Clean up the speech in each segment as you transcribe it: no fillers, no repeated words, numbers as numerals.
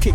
kick.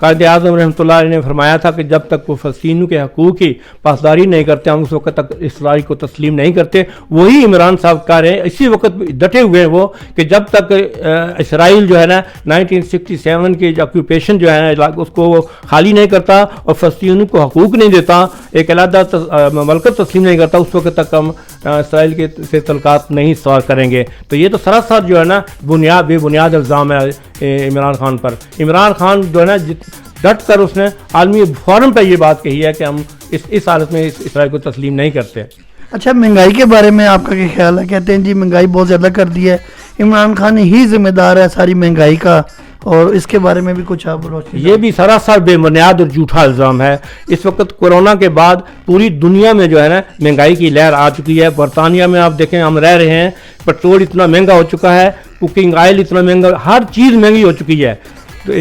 Quaid Azam رحمۃ اللہ علیہ نے فرمایا تھا کہ جب تک وہ فلسطینیوں کے حقوق کی پاسداری نہیں کرتے ہم اس وقت تک اسرائیل کو تسلیم نہیں کرتے. وہی عمران صاحب کہہ رہے ہیں, اسی وقت ڈٹے ہوئے ہیں وہ کہ جب تک اسرائیل جو ہے نا 1967 کی آکوپیشن جو ہے نا اس کو خالی نہیں کرتا اور فلسطینیوں کو حقوق نہیں دیتا, ایک علیحدہ مملکت تسلیم نہیں کرتا, اس وقت تک ہم اسرائیل کے سے تعلقات نہیں استوار کریں گے. تو یہ تو سراسر جو ہے نا بے بنیاد الزام ہے عمران خان پر. عمران خان جو ہے نا ڈٹ کر اس نے عالمی فورم پہ یہ بات کہی ہے کہ ہم اس حالت میں اسرائیل کو تسلیم نہیں کرتے. اچھا, مہنگائی کے بارے میں آپ کا کیا خیال ہے؟ کہتے ہیں جی مہنگائی بہت زیادہ کر دی ہے, عمران خان ہی ذمہ دار ہے ساری مہنگائی کا, اور اس کے بارے میں بھی کچھ آپ روشنی. یہ بھی سراسر بے بنیاد اور جھوٹا الزام ہے. اس وقت کورونا کے بعد پوری دنیا میں جو ہے نا مہنگائی کی لہر آ چکی ہے. برطانیہ میں آپ دیکھیں ہم رہ رہے ہیں, پیٹرول اتنا مہنگا ہو چکا ہے, کوکنگ آئل اتنا مہنگا, ہر چیز مہنگی ہو چکی ہے.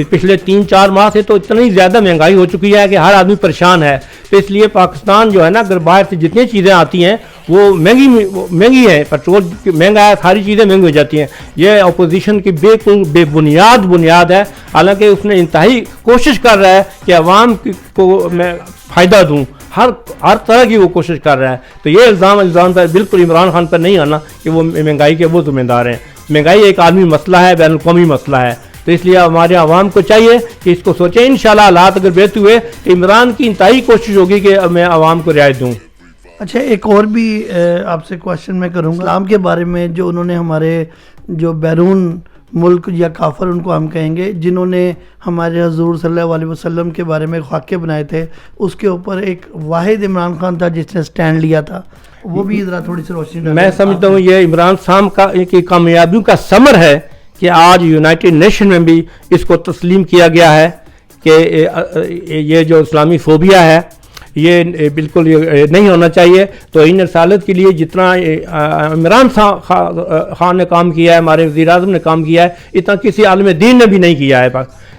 پچھلے 3-4 ماہ سے تو اتنی زیادہ مہنگائی ہو چکی ہے کہ ہر آدمی پریشان ہے. تو اس لیے پاکستان جو ہے نا اگر باہر سے جتنی چیزیں آتی ہیں وہ مہنگی ہے, پیٹرول مہنگا ہے, ساری چیزیں مہنگی ہو جاتی ہیں. یہ اپوزیشن کی بالکل بے بنیاد ہے. حالانکہ اس نے انتہائی کوشش کر رہا ہے کہ عوام کو میں فائدہ دوں, ہر طرح کی وہ کوشش کر رہا ہے. تو یہ الزام پر بالکل عمران خان پر نہیں آنا کہ وہ مہنگائی کے وہ ذمہ دار ہیں. مہنگائی ایک عالمی مسئلہ ہے, بین الاقوامی مسئلہ ہے. تو اس لیے ہمارے عوام کو چاہیے کہ اس کو سوچیں. انشاءاللہ حالات اگر بہتر ہوئے تو عمران کی انتہائی کوشش ہوگی کہ میں عوام کو رعایت دوں. اچھا, ایک اور بھی آپ سے کوشچن میں کروں گا اسلام کے بارے میں. جو انہوں نے ہمارے جو بیرون ملک یا کافر ان کو ہم کہیں گے جنہوں نے ہمارے حضور صلی اللہ علیہ وسلم کے بارے میں خاکے بنائے تھے, اس کے اوپر ایک واحد عمران خان تھا جس نے سٹینڈ لیا تھا, وہ بھی ذرا تھوڑی سی روشنی ڈالیں. میں سمجھتا ہوں یہ عمران صاحب کی کامیابیوں کا ثمر ہے کہ آج یونائٹڈ نیشن میں بھی اس کو تسلیم کیا گیا ہے کہ یہ جو اسلامی فوبیا ہے یہ بالکل نہیں ہونا چاہیے. تو ان رسالت کے لیے جتنا عمران خان نے کام کیا ہے, ہمارے وزیر اعظم نے کام کیا ہے, اتنا کسی عالم دین نے بھی نہیں کیا ہے.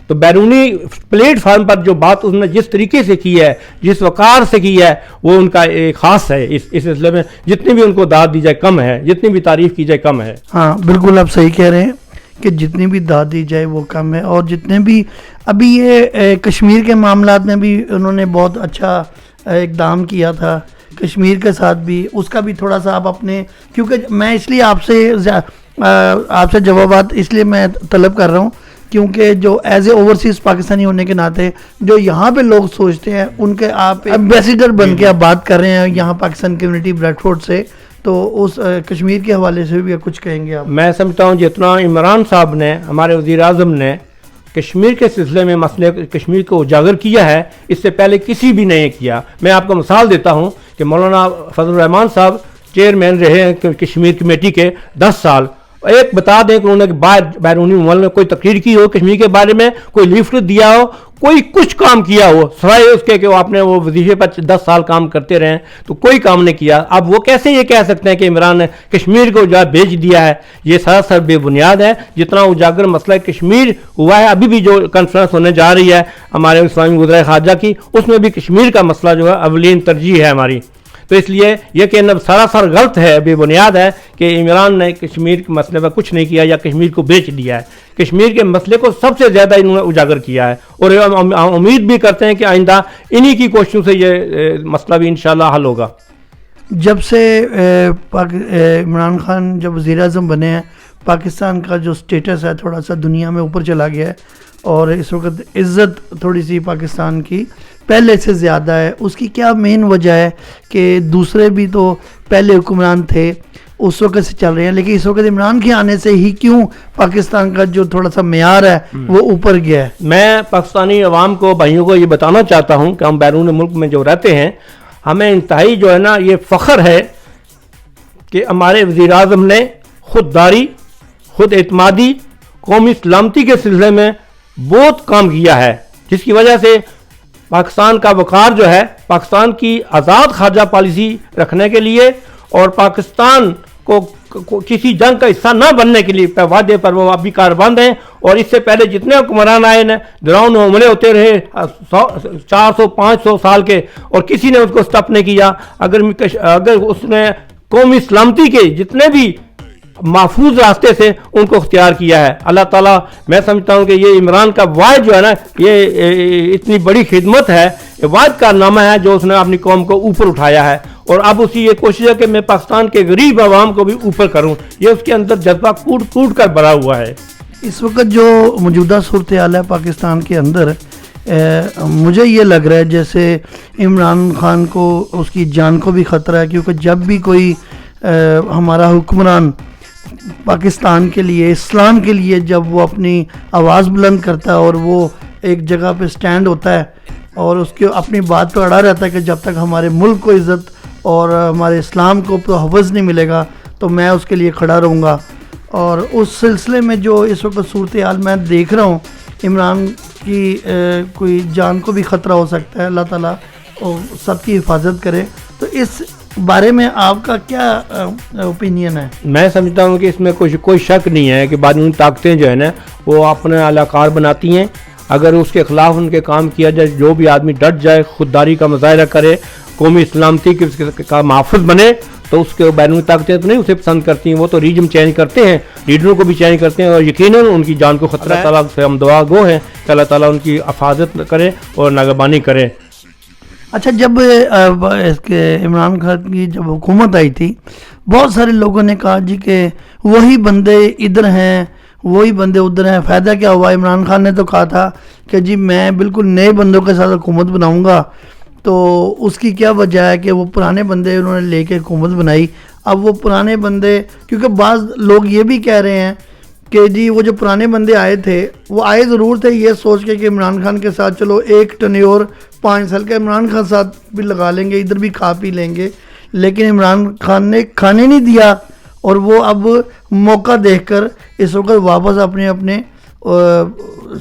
تو بیرونی پلیٹ فارم پر جو بات اس نے جس طریقے سے کی ہے, جس وقار سے کی ہے, وہ ان کا ایک خاص ہے. اس سلسلے میں جتنی بھی ان کو داد دی جائے کم ہے, جتنی بھی تعریف کی جائے کم ہے. ہاں بالکل آپ صحیح کہہ رہے ہیں کہ جتنی بھی داد دی جائے وہ کم ہے. اور جتنے بھی ابھی یہ کشمیر کے معاملات میں بھی انہوں نے بہت اچھا اقدام کیا تھا, کشمیر کے ساتھ بھی, اس کا بھی تھوڑا سا آپ اپنے, کیونکہ میں اس لیے آپ سے جوابات اس لیے میں طلب کر رہا ہوں کیونکہ جو ایز اے اوورسیز پاکستانی ہونے کے ناطے جو یہاں پہ لوگ سوچتے ہیں ان کے آپ ایمبیسیڈر بن کے آپ بات کر رہے ہیں یہاں پاکستان کمیونٹی بریڈ فورڈ سے, تو اس کشمیر کے حوالے سے بھی کچھ کہیں گے آپ؟ میں سمجھتا ہوں جتنا عمران صاحب نے, ہمارے وزیر اعظم نے کشمیر کے سلسلے میں مسئلے کشمیر کو اجاگر کیا ہے, اس سے پہلے کسی بھی نے کیا. میں آپ کو مثال دیتا ہوں کہ مولانا فضل الرحمان صاحب چیئرمین رہے ہیں کشمیر کمیٹی کے 10 سال. ایک بتا دیں کہ انہوں نے بیرونی ملک میں کوئی تقریر کی ہو کشمیر کے بارے میں, کوئی لیفلٹ دیا ہو, کوئی کچھ کام کیا ہو سوائے اس کے کہ وہ اپنے وہ وظیفے پر 10 سال کام کرتے رہے, تو کوئی کام نہیں کیا. اب وہ کیسے یہ کہہ سکتے ہیں کہ عمران نے کشمیر کو جو بھیج دیا ہے؟ یہ سراسر بے بنیاد ہے. جتنا اجاگر مسئلہ کشمیر ہوا ہے, ابھی بھی جو کانفرنس ہونے جا رہی ہے ہمارے اسلامی وزرائے خارجہ کی, اس میں بھی کشمیر کا مسئلہ جو ہے اولین ترجیح ہے ہماری. تو اس لیے یہ کہنا سراسر غلط ہے, بے بنیاد ہے کہ عمران نے کشمیر کے مسئلے پر کچھ نہیں کیا یا کشمیر کو بیچ دیا ہے. کشمیر کے مسئلے کو سب سے زیادہ انہوں نے اجاگر کیا ہے, اور ہم امید بھی کرتے ہیں کہ آئندہ انہی کی کوششوں سے یہ مسئلہ بھی انشاءاللہ حل ہوگا. جب سے عمران خان جب وزیر اعظم بنے ہیں, پاکستان کا جو سٹیٹس ہے تھوڑا سا دنیا میں اوپر چلا گیا ہے, اور اس وقت عزت تھوڑی سی پاکستان کی پہلے سے زیادہ ہے. اس کی کیا مین وجہ ہے کہ دوسرے بھی تو پہلے حکمران تھے اس وقت سے چل رہے ہیں, لیکن اس وقت عمران کے آنے سے ہی کیوں پاکستان کا جو تھوڑا سا معیار ہے وہ اوپر گیا ہے؟ میں پاکستانی عوام کو, بھائیوں کو یہ بتانا چاہتا ہوں کہ ہم بیرون ملک میں جو رہتے ہیں, ہمیں انتہائی جو ہے نا یہ فخر ہے کہ ہمارے وزیر اعظم نے خودداری, خود اعتمادی, قومی سلامتی کے سلسلے میں بہت کام کیا ہے, جس کی وجہ سے پاکستان کا وقار جو ہے, پاکستان کی آزاد خارجہ پالیسی رکھنے کے لیے اور پاکستان کو کسی جنگ کا حصہ نہ بننے کے لیے وعدے پر وہ ابھی کاربند ہیں. اور اس سے پہلے جتنے حکمران آئے نا ڈراؤن حملے ہوتے رہے 400-500 سال کے, اور کسی نے اس کو سٹاپ نہیں کیا. اگر اس نے قومی سلامتی کے جتنے بھی محفوظ راستے سے ان کو اختیار کیا ہے. اللہ تعالیٰ میں سمجھتا ہوں کہ یہ عمران کا واحد جو ہے نا یہ اتنی بڑی خدمت ہے, واحد کارنامہ ہے جو اس نے اپنی قوم کو اوپر اٹھایا ہے, اور اب اسی یہ کوشش ہے کہ میں پاکستان کے غریب عوام کو بھی اوپر کروں. یہ اس کے اندر جذبہ کوٹ کر بھرا ہوا ہے. اس وقت جو موجودہ صورتحال ہے پاکستان کے اندر, مجھے یہ لگ رہا ہے جیسے عمران خان کو اس کی جان کو بھی خطرہ ہے, کیونکہ جب بھی کوئی ہمارا حکمران پاکستان کے لیے, اسلام کے لیے جب وہ اپنی آواز بلند کرتا ہے اور وہ ایک جگہ پہ سٹینڈ ہوتا ہے اور اس کے اپنی بات پہ اڑا رہتا ہے کہ جب تک ہمارے ملک کو عزت اور ہمارے اسلام کو تحفظ نہیں ملے گا تو میں اس کے لیے کھڑا رہوں گا. اور اس سلسلے میں جو اس وقت صورتحال میں دیکھ رہا ہوں, عمران کی کوئی جان کو بھی خطرہ ہو سکتا ہے, اللہ تعالیٰ سب کی حفاظت کرے. تو اس بارے میں آپ کا کیا اوپینین ہے؟ میں سمجھتا ہوں کہ اس میں کوئی شک نہیں ہے کہ بعض طاقتیں جو ہے نا وہ اپنے اعلی کار بناتی ہیں. اگر اس کے خلاف ان کے کام کیا جائے, جو بھی آدمی ڈٹ جائے, خودداری کا مظاہرہ کرے, قومی سلامتی کا محافظ بنے, تو اس کے بیرونی طاقتیں تو نہیں اسے پسند کرتی ہیں. وہ تو ریجم چینج کرتے ہیں, لیڈروں کو بھی چینج کرتے ہیں, اور یقیناً ان کی جان کو خطرہ. اللہ تعالیٰ سے ہم دعا گو ہیں کہ اللہ تعالیٰ ان کی حفاظت کرے اور نگہبانی کرے. اچھا, جب اس کے عمران خان کی جب حکومت آئی تھی, بہت سارے لوگوں نے کہا جی کہ وہی بندے ادھر ہیں وہی بندے ادھر ہیں. فائدہ کیا ہوا؟ عمران خان نے تو کہا تھا کہ جی میں بالکل نئے بندوں کے ساتھ حکومت بناؤں گا. تو اس کی کیا وجہ ہے کہ وہ پرانے بندے انہوں نے لے کے حکومت بنائی. اب وہ پرانے بندے, کیونکہ بعض لوگ یہ بھی کہہ رہے ہیں کہ جی وہ جو پرانے بندے آئے تھے وہ آئے ضرور تھے یہ سوچ کے کہ عمران خان کے ساتھ چلو ایک ٹنیور 5 سال کا عمران خان ساتھ بھی لگا لیں گے, ادھر بھی کھا پی لیں گے, لیکن عمران خان نے کھانے نہیں دیا اور وہ اب موقع دیکھ کر اس وقت واپس اپنے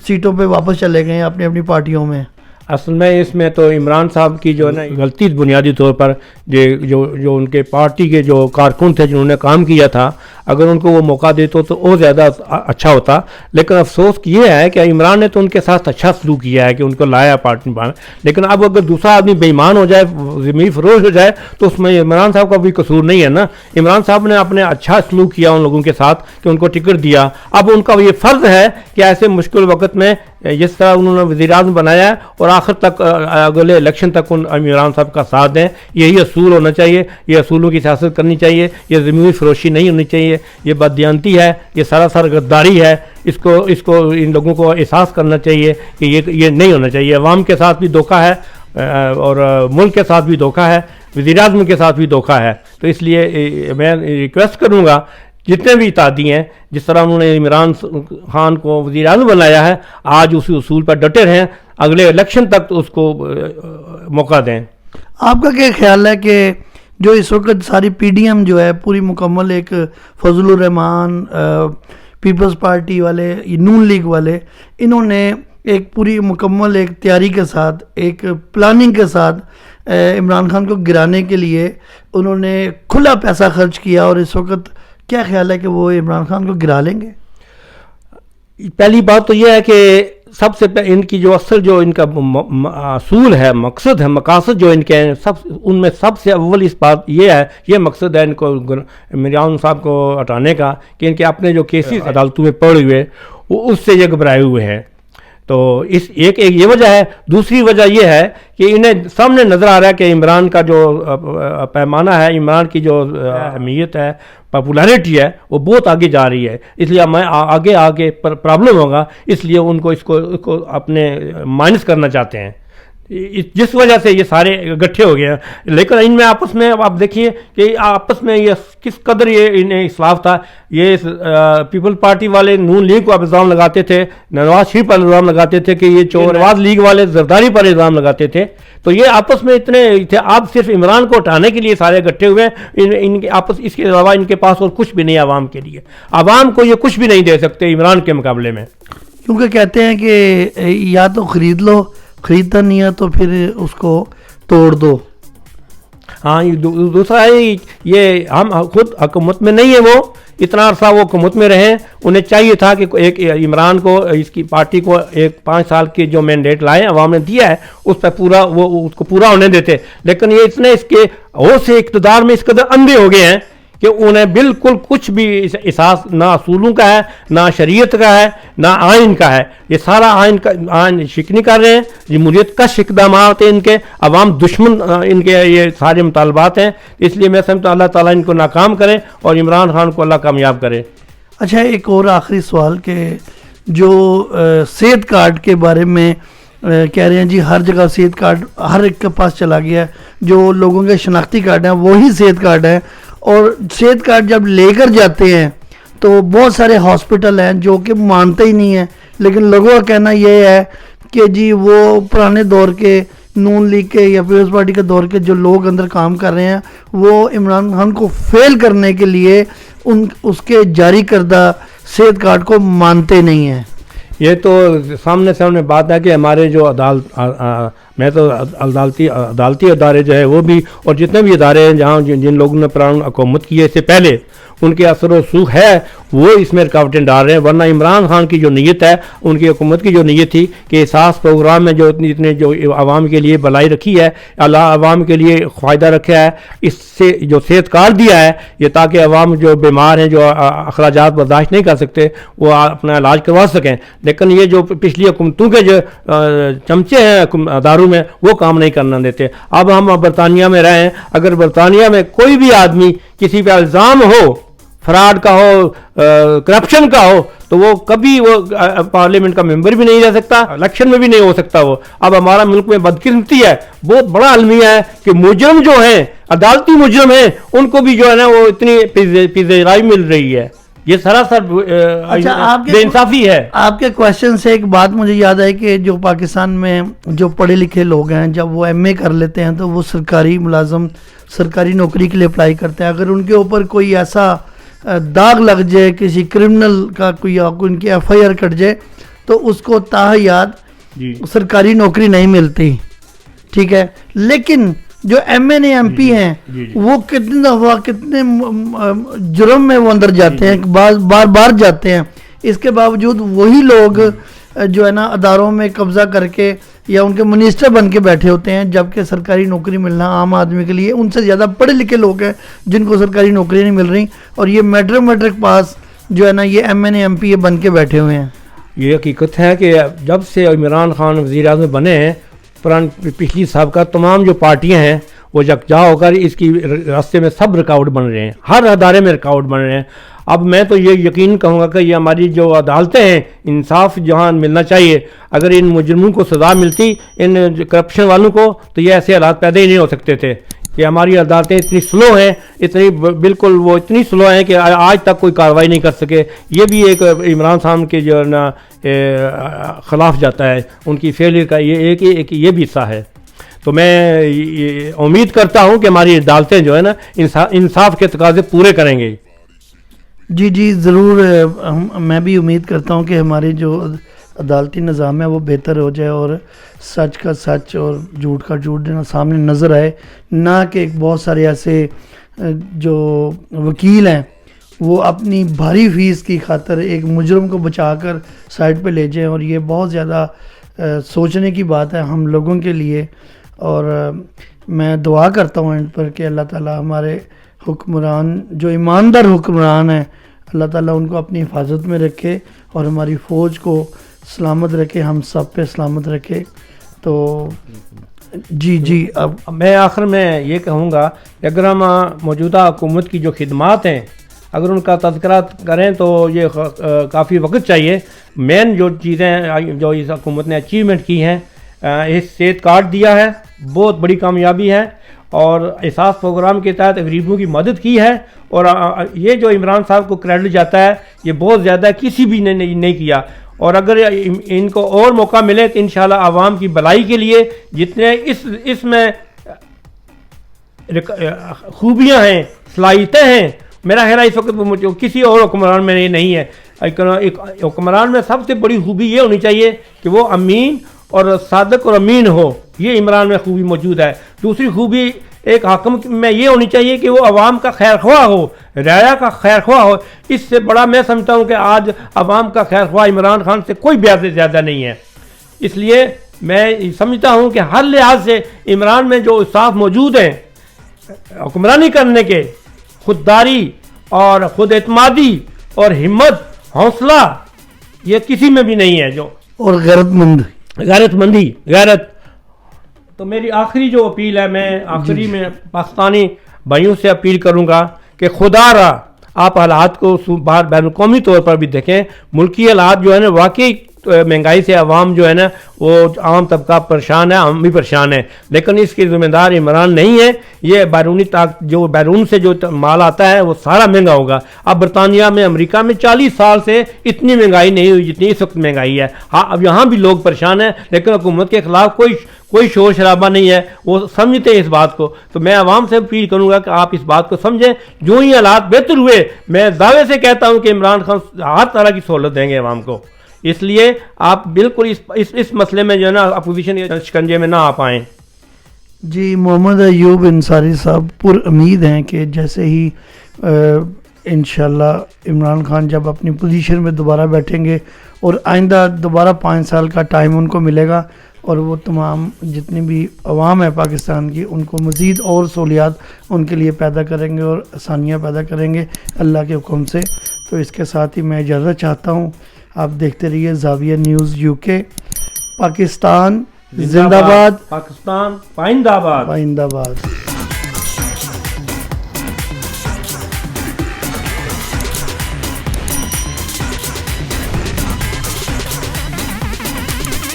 سیٹوں پہ واپس چلے گئے ہیں, اپنی پارٹیوں میں. اصل میں اس میں تو عمران صاحب کی جو ہے نا غلطی بنیادی طور پر جو ان کے پارٹی کے جو کارکن تھے جنہوں نے کام کیا تھا, اگر ان کو وہ موقع دیتے تو وہ زیادہ اچھا ہوتا. لیکن افسوس یہ ہے کہ عمران نے تو ان کے ساتھ اچھا سلوک کیا ہے کہ ان کو لایا پارٹی میں, لیکن اب اگر دوسرا آدمی بے ایمان ہو جائے, ضمیر فروش ہو جائے, تو اس میں عمران صاحب کا بھی قصور نہیں ہے نا. عمران صاحب نے اپنے اچھا سلوک کیا ان لوگوں کے ساتھ کہ ان کو ٹکٹ دیا. اب ان کا یہ فرض ہے کہ ایسے مشکل وقت میں جس طرح انہوں نے وزیر اعظم بنایا ہے اور آخر تک اگلے الیکشن تک ان عمران صاحب کا ساتھ دیں. یہی اصول ہونا چاہیے, یہ اصولوں کی سیاست کرنی چاہیے, یہ ضمیر فروشی نہیں ہونی چاہیے, یہ بددیانتی ہے, یہ سراسر غداری ہے. اس کو ان لوگوں کو احساس کرنا چاہیے کہ یہ نہیں ہونا چاہیے. عوام کے ساتھ بھی دھوکہ ہے اور ملک کے ساتھ بھی دھوکہ ہے, وزیر اعظم کے ساتھ بھی دھوکہ ہے. تو اس لیے میں ریکویسٹ کروں گا جتنے بھی اتحادی ہیں, جس طرح انہوں نے عمران خان کو وزیر اعظم بنایا ہے, آج اسی اصول پر ڈٹے رہیں, اگلے الیکشن تک اس کو موقع دیں. آپ کا کیا خیال ہے کہ جو اس وقت ساری پی ڈی ایم جو ہے پوری مکمل, ایک فضل الرحمان, پیپلز پارٹی والے, نون لیگ والے, انہوں نے ایک پوری مکمل ایک تیاری کے ساتھ, ایک پلاننگ کے ساتھ عمران خان کو گرانے کے لیے انہوں نے کھلا پیسہ خرچ کیا, اور اس وقت کیا خیال ہے کہ وہ عمران خان کو گرا لیں گے؟ پہلی بات تو یہ ہے کہ سب سے ان کی جو اصل جو ان کا اصول ہے, مقصد ہے, مقاصد جو ان کے ہیں, ان میں سب سے اول اس بات یہ ہے, یہ مقصد ہے ان کو عمران صاحب کو ہٹانے کا کہ ان کے اپنے جو کیسز عدالتوں میں پڑے ہوئے وہ اس سے یہ گھبرائے ہوئے ہیں. تو اس ایک یہ وجہ ہے. دوسری وجہ یہ ہے کہ انہیں سامنے نظر آ رہا ہے کہ عمران کا جو پیمانہ ہے, عمران کی جو اہمیت ہے, پاپولیرٹی ہے, وہ بہت آگے جا رہی ہے. اس لیے میں آگے پرابلم ہوگا, اس لیے ان کو اس کو اپنے مائنس کرنا چاہتے ہیں, جس وجہ سے یہ سارے اکٹھے ہو گئے ہیں. لیکن ان میں آپس میں آپ دیکھیے کہ آپس میں یہ کس قدر یہ انہیں اختلاف تھا. یہ پیپل پارٹی والے نون لیگ کو اب الزام لگاتے تھے, نواز شریف پر الزام لگاتے تھے کہ یہ چور, نواز لیگ والے زرداری پر الزام لگاتے تھے. تو یہ آپس میں اتنے تھے. اب صرف عمران کو ہٹانے کے لیے سارے اکٹھے ہوئے ہیں. ان کے آپس, اس کے علاوہ ان کے پاس اور کچھ بھی نہیں عوام کے لیے. عوام کو یہ کچھ بھی نہیں دے سکتے عمران کے مقابلے میں, کیونکہ کہتے ہیں کہ یا تو خرید لو, خریدتا نہیں ہے تو پھر اس کو توڑ دو. ہاں, دوسرا ہے یہ ہم خود حکومت میں نہیں ہے, وہ اتنا عرصہ وہ حکومت میں رہیں, انہیں چاہیے تھا کہ ایک عمران کو, اس کی پارٹی کو ایک 5 سال کی جو مینڈیٹ لائے عوام نے دیا ہے اس پہ پورا وہ اس کو پورا ہونے دیتے. لیکن یہ اتنے اس کے ہوش سے اقتدار میں اس قدر اندھے ہو گئے ہیں کہ انہیں بالکل کچھ بھی احساس نہ اصولوں کا ہے، نہ شریعت کا ہے، نہ آئین کا ہے. یہ سارا آئین شکنی کر رہے ہیں، جمہوریت کا اقدامات ہیں ان کے، عوام دشمن ان کے یہ سارے مطالبات ہیں. اس لیے میں سمجھتا ہوں اللہ تعالیٰ ان کو ناکام کرے اور عمران خان کو اللہ کامیاب کرے. اچھا، ایک اور آخری سوال کہ جو صحت کارڈ کے بارے میں کہہ رہے ہیں جی ہر جگہ صحت کارڈ ہر ایک کے پاس چلا گیا ہے، جو لوگوں کے شناختی کارڈ ہیں وہی صحت کارڈ ہیں، اور صحت کارڈ جب لے کر جاتے ہیں تو بہت سارے ہاسپٹل ہیں جو کہ مانتے ہی نہیں ہیں، لیکن لوگوں کا کہنا یہ ہے کہ جی وہ پرانے دور کے نون لیگ کے یا پیپلز پارٹی کے دور کے جو لوگ اندر کام کر رہے ہیں وہ عمران خان کو فیل کرنے کے لیے اس کے جاری کردہ صحت کارڈ کو مانتے نہیں ہیں. یہ تو سامنے بات ہے کہ ہمارے جو میں تو عدالتی ادارے جو ہے وہ بھی، اور جتنے بھی ادارے ہیں جہاں جن لوگوں نے پران حکومت کی ہے اس سے پہلے، ان کے اثر و رسوخ ہے وہ اس میں رکاوٹیں ڈال رہے ہیں. ورنہ عمران خان کی جو نیت ہے، ان کی حکومت کی جو نیت تھی کہ احساس پروگرام میں جو اتنے جو عوام کے لیے بھلائی رکھی ہے، اللہ عوام کے لیے فائدہ رکھا ہے، اس سے جو صحت کارڈ دیا ہے یہ تاکہ عوام جو بیمار ہیں، جو اخراجات برداشت نہیں کر سکتے، وہ اپنا علاج کروا سکیں. لیکن یہ جو پچھلی حکومتوں کے جو چمچے ہیں اداروں میں وہ کام نہیں کرنا دیتے. اب ہم برطانیہ میں رہے ہیں، اگر برطانیہ میں کوئی بھی آدمی کسی پہ الزام ہو، فراڈ کا ہو، کرپشن کا ہو، تو وہ کبھی وہ پارلیمنٹ کا ممبر بھی نہیں رہ سکتا، الیکشن میں بھی نہیں ہو سکتا وہ. اب ہمارا ملک میں بدقسمتی ہے، بہت بڑا المیہ ہے کہ مجرم جو ہیں، عدالتی مجرم ہیں، ان کو بھی جو ہے نا وہ اتنی پذیرائی مل رہی ہے. یہ سراسر بے انصافی ہے. آپ کے کوشچن سے ایک بات مجھے یاد ہے کہ جو پاکستان میں جو پڑھے لکھے لوگ ہیں جب وہ ایم اے کر لیتے ہیں تو وہ سرکاری ملازم، سرکاری نوکری کے لیے اپلائی کرتے ہیں. اگر ان کے اوپر کوئی ایسا داغ لگ جائے، کسی کرمنل کا کوئی ان کی ایف آئی آر کٹ جائے، تو اس کو تاحیات سرکاری نوکری نہیں ملتی. ٹھیک ہے، لیکن جو M N A M P ہیں وہ کتنے دفعہ کتنے جرم میں وہ اندر جاتے ہیں، بار بار جاتے ہیں. اس کے باوجود وہی لوگ جو ہے نا اداروں میں قبضہ کر کے یا ان کے منسٹر بن کے بیٹھے ہوتے ہیں، جبکہ سرکاری نوکری ملنا عام آدمی کے لیے ان سے زیادہ پڑھے لکھے لوگ ہیں جن کو سرکاری نوکری نہیں مل رہی، اور یہ میٹرک پاس جو ہے نا یہ M N A M P بن کے بیٹھے ہوئے ہیں. یہ حقیقت ہے کہ جب سے عمران خان وزیر اعظم بنے ہیں، پچھلی سابقہ تمام جو پارٹیاں ہیں وہ یکجا ہو کر اس کی راستے میں سب رکاوٹ بن رہے ہیں، ہر ادارے میں رکاوٹ بن رہے ہیں. اب میں تو یہ یقین کہوں گا کہ یہ ہماری جو عدالتیں ہیں، انصاف جہاں ملنا چاہیے، اگر ان مجرموں کو سزا ملتی، ان کرپشن والوں کو، تو یہ ایسے حالات پیدا ہی نہیں ہو سکتے تھے. کہ ہماری عدالتیں اتنی سلو ہیں، اتنی بالکل وہ اتنی سلو ہیں کہ آج تک کوئی کارروائی نہیں کر سکے. یہ بھی ایک عمران خان کے جو نا خلاف جاتا ہے، ان کی فیلئر کا ایک یہ بھی حصہ ہے. تو میں امید کرتا ہوں کہ ہماری عدالتیں جو ہے نا انصاف کے تقاضے پورے کریں گے. جی ضرور، میں بھی امید کرتا ہوں کہ ہماری جو عدالتی نظام ہے وہ بہتر ہو جائے اور سچ کا سچ اور جھوٹ کا جھوٹ سامنے نظر آئے، نہ کہ بہت سارے ایسے جو وکیل ہیں وہ اپنی بھاری فیس کی خاطر ایک مجرم کو بچا کر سائڈ پہ لے جائیں. اور یہ بہت زیادہ سوچنے کی بات ہے ہم لوگوں کے لیے، اور میں دعا کرتا ہوں ان پر کہ اللہ تعالیٰ ہمارے حکمران جو ایماندار حکمران ہیں، اللہ تعالیٰ ان کو اپنی حفاظت میں رکھے اور ہماری فوج کو سلامت رکھے، ہم سب پہ سلامت رکھے. تو جی اب میں آخر میں یہ کہوں گا کہ اگر ہم موجودہ حکومت کی جو خدمات ہیں اگر ان کا تذکرہ کریں تو یہ کافی وقت چاہیے. مین جو چیزیں جو اس حکومت نے اچیومنٹ کی ہیں، اس صحت کارڈ دیا ہے، بہت بڑی کامیابی ہے، اور احساس پروگرام کے تحت غریبوں کی مدد کی ہے. اور یہ جو عمران صاحب کو کریڈٹ جاتا ہے یہ بہت زیادہ کسی بھی نے نہیں کیا. اور اگر ان کو اور موقع ملے تو انشاءاللہ عوام کی بھلائی کے لیے جتنے اس میں خوبیاں ہیں، صلاحیتیں ہیں، میرا خیال ہے اس وقت کسی اور حکمران میں نہیں ہے. ایک حکمران میں سب سے بڑی خوبی یہ ہونی چاہیے کہ وہ امین اور صادق اور امین ہو. یہ عمران میں خوبی موجود ہے. دوسری خوبی ایک حاکم میں یہ ہونی چاہیے کہ وہ عوام کا خیر خواہ ہو، رعایا کا خیر خواہ ہو. اس سے بڑا میں سمجھتا ہوں کہ آج عوام کا خیر خواہ عمران خان سے کوئی بیعت زیادہ نہیں ہے. اس لیے میں سمجھتا ہوں کہ ہر لحاظ سے عمران میں جو صاف موجود ہیں حکمرانی کرنے کے، خودداری اور خود اعتمادی اور ہمت حوصلہ یہ کسی میں بھی نہیں ہے جو، اور غیرت مند. غیرت مندی غیرت. تو میری آخری جو اپیل ہے، میں آخری میں پاکستانی بھائیوں سے اپیل کروں گا کہ خدا را آپ حالات کو باہر بین الاقوامی طور پر بھی دیکھیں. ملکی حالات جو ہے نا واقعی مہنگائی سے عوام جو ہے نا وہ عام طبقہ پریشان ہے، ہم بھی پریشان ہیں، لیکن اس کی ذمہ دار عمران نہیں ہے. یہ بیرونی جو بیرون سے جو مال آتا ہے وہ سارا مہنگا ہوگا. اب برطانیہ میں امریکہ میں 40 سال سے اتنی مہنگائی نہیں ہوئی جتنی اس وقت مہنگائی ہے. ہاں اب یہاں بھی لوگ پریشان ہیں لیکن حکومت کے خلاف کوئی شور شرابہ نہیں ہے، وہ سمجھتے ہیں اس بات کو. تو میں عوام سے اپیل کروں گا کہ آپ اس بات کو سمجھیں. جو ہی حالات بہتر ہوئے میں دعوے سے کہتا ہوں کہ عمران خان ہر طرح کی سہولت دیں گے عوام کو. اس لیے آپ بالکل اس مسئلے میں جو ہے نا اپوزیشن کے شکنجے میں نہ آ پائیں. جی محمد ایوب انصاری صاحب پر امید ہیں کہ جیسے ہی انشاءاللہ عمران خان جب اپنی پوزیشن میں دوبارہ بیٹھیں گے اور آئندہ دوبارہ 5 سال کا ٹائم ان کو ملے گا اور وہ تمام جتنی بھی عوام ہے پاکستان کی ان کو مزید اور سہولیات ان کے لیے پیدا کریں گے اور آسانیاں پیدا کریں گے اللہ کے حکم سے. تو اس کے ساتھ ہی میں اجازت چاہتا ہوں. آپ دیکھتے رہیے زاویہ نیوز UK. پاکستان زندہ باد، پاکستان پائندہ آباد. پائندہ آباد.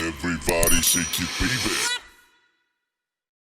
Everybody shake your baby.